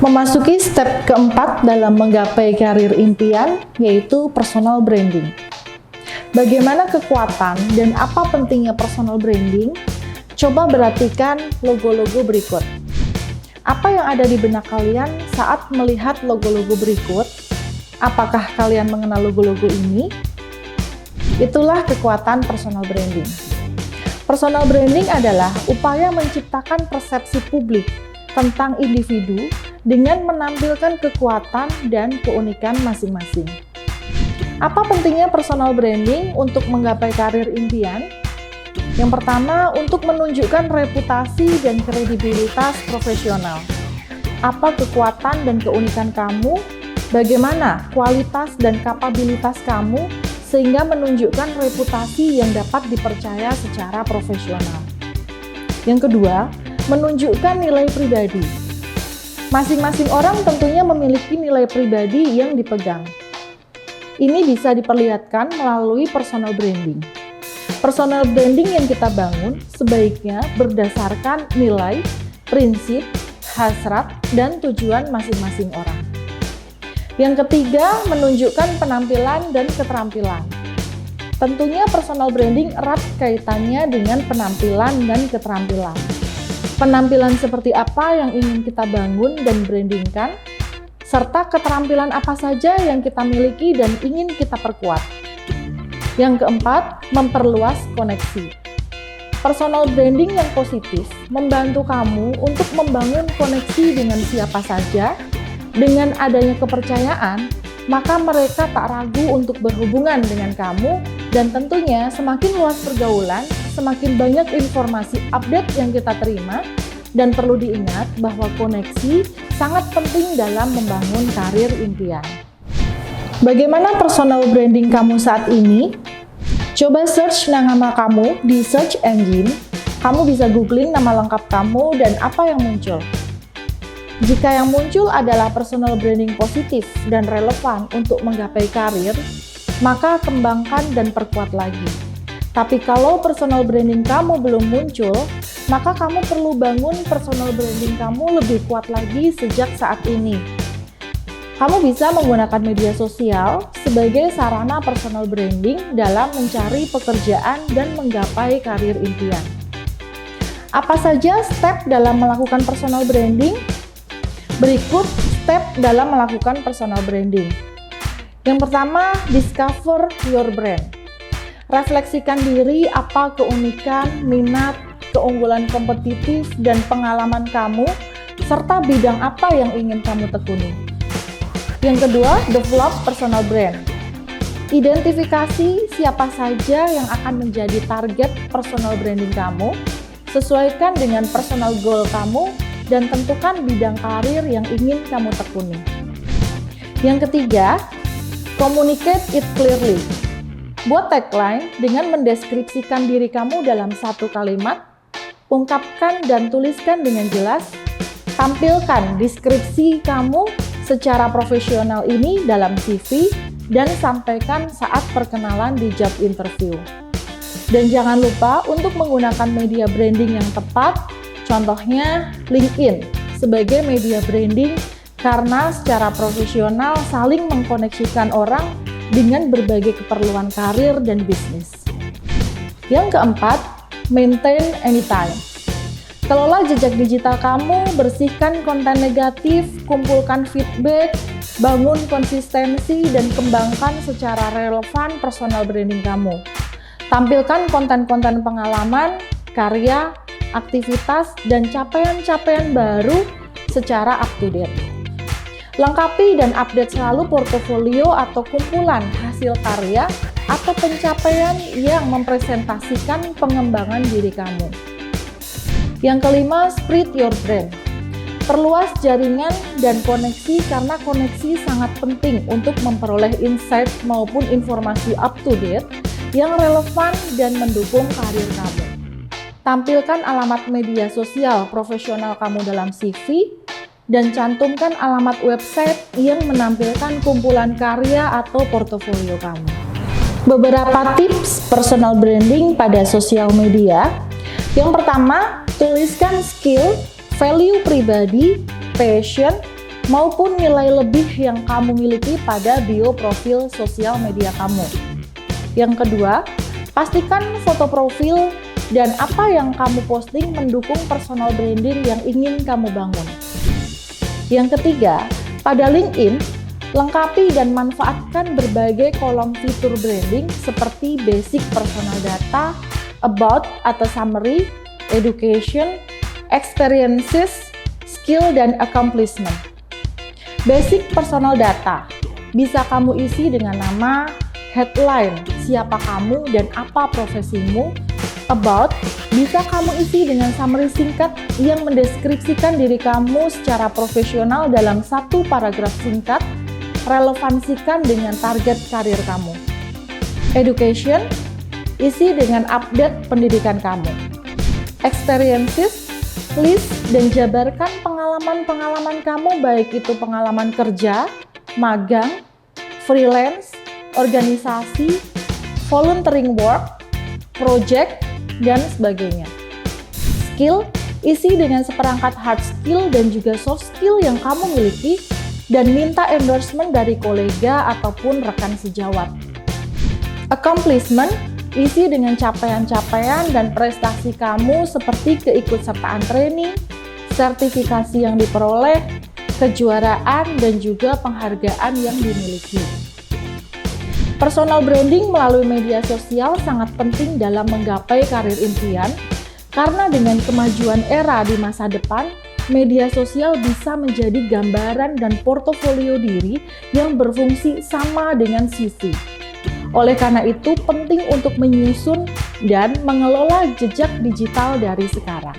Memasuki step keempat dalam menggapai karir impian, yaitu personal branding. Bagaimana kekuatan dan apa pentingnya personal branding? Coba perhatikan logo-logo berikut. Apa yang ada di benak kalian saat melihat logo-logo berikut? Apakah kalian mengenal logo-logo ini? Itulah kekuatan personal branding. Personal branding adalah upaya menciptakan persepsi publik tentang individu dengan menampilkan kekuatan dan keunikan masing-masing. Apa pentingnya personal branding untuk menggapai karir impian? Yang pertama, untuk menunjukkan reputasi dan kredibilitas profesional. Apa kekuatan dan keunikan kamu? Bagaimana kualitas dan kapabilitas kamu sehingga menunjukkan reputasi yang dapat dipercaya secara profesional. Yang kedua, menunjukkan nilai pribadi. Masing-masing orang tentunya memiliki nilai pribadi yang dipegang. Ini bisa diperlihatkan melalui personal branding. Personal branding yang kita bangun sebaiknya berdasarkan nilai, prinsip, hasrat, dan tujuan masing-masing orang. Yang ketiga, menunjukkan penampilan dan keterampilan. Tentunya personal branding erat kaitannya dengan penampilan dan keterampilan. Penampilan seperti apa yang ingin kita bangun dan brandingkan, serta keterampilan apa saja yang kita miliki dan ingin kita perkuat. Yang keempat, memperluas koneksi. Personal branding yang positif membantu kamu untuk membangun koneksi dengan siapa saja. Dengan adanya kepercayaan, maka mereka tak ragu untuk berhubungan dengan kamu, dan tentunya semakin luas pergaulan, semakin banyak informasi update yang kita terima, dan perlu diingat bahwa koneksi sangat penting dalam membangun karir impian. Bagaimana personal branding kamu saat ini? Coba search nama kamu di search engine. Kamu bisa googling nama lengkap kamu dan apa yang muncul. Jika yang muncul adalah personal branding positif dan relevan untuk menggapai karir, maka kembangkan dan perkuat lagi. Tapi kalau personal branding kamu belum muncul, maka kamu perlu bangun personal branding kamu lebih kuat lagi sejak saat ini. Kamu bisa menggunakan media sosial sebagai sarana personal branding dalam mencari pekerjaan dan menggapai karir impian. Apa saja step dalam melakukan personal branding? Berikut step dalam melakukan personal branding. Yang pertama, discover your brand. Refleksikan diri apa keunikan, minat, keunggulan kompetitif, dan pengalaman kamu, serta bidang apa yang ingin kamu tekuni. Yang kedua, develop personal brand. Identifikasi siapa saja yang akan menjadi target personal branding kamu, sesuaikan dengan personal goal kamu, dan tentukan bidang karir yang ingin kamu tekuni. Yang ketiga, communicate it clearly. Buat tagline dengan mendeskripsikan diri kamu dalam satu kalimat, ungkapkan dan tuliskan dengan jelas, tampilkan deskripsi kamu secara profesional ini dalam CV, dan sampaikan saat perkenalan di job interview. Dan jangan lupa untuk menggunakan media branding yang tepat. Contohnya LinkedIn sebagai media branding karena secara profesional saling mengkoneksikan orang dengan berbagai keperluan karir dan bisnis. Yang keempat, maintain anytime. Kelola jejak digital kamu, bersihkan konten negatif, kumpulkan feedback, bangun konsistensi, dan kembangkan secara relevan personal branding kamu. Tampilkan konten-konten pengalaman, karya, aktivitas, dan capaian-capaian baru secara up-to-date. Lengkapi dan update selalu portofolio atau kumpulan hasil karya atau pencapaian yang mempresentasikan pengembangan diri kamu. Yang kelima, spread your brand. Perluas jaringan dan koneksi karena koneksi sangat penting untuk memperoleh insight maupun informasi up-to-date yang relevan dan mendukung karir kamu. Tampilkan alamat media sosial profesional kamu dalam CV, dan cantumkan alamat website yang menampilkan kumpulan karya atau portofolio kamu. Beberapa tips personal branding pada sosial media. Yang pertama, tuliskan skill, value pribadi, passion, maupun nilai lebih yang kamu miliki pada bio profil sosial media kamu. Yang kedua, pastikan foto profil dan apa yang kamu posting mendukung personal branding yang ingin kamu bangun. Yang ketiga, pada LinkedIn, lengkapi dan manfaatkan berbagai kolom fitur branding seperti basic personal data, about atau summary, education, experiences, skill, dan accomplishment. Basic personal data bisa kamu isi dengan nama, headline, siapa kamu dan apa profesimu. About bisa kamu isi dengan summary singkat yang mendeskripsikan diri kamu secara profesional dalam satu paragraf singkat, relevansikan dengan target karir kamu. Education, isi dengan update pendidikan kamu. Experiences, list dan jabarkan pengalaman-pengalaman kamu, baik itu pengalaman kerja, magang, freelance, organisasi, volunteering work, project, dan sebagainya. Skill, isi dengan seperangkat hard skill dan juga soft skill yang kamu miliki dan minta endorsement dari kolega ataupun rekan sejawat. Accomplishment, isi dengan capaian-capaian dan prestasi kamu seperti keikutsertaan training, sertifikasi yang diperoleh, kejuaraan, dan juga penghargaan yang dimiliki. Personal branding melalui media sosial sangat penting dalam menggapai karir impian, karena dengan kemajuan era di masa depan, media sosial bisa menjadi gambaran dan portofolio diri yang berfungsi sama dengan CV. Oleh karena itu, penting untuk menyusun dan mengelola jejak digital dari sekarang.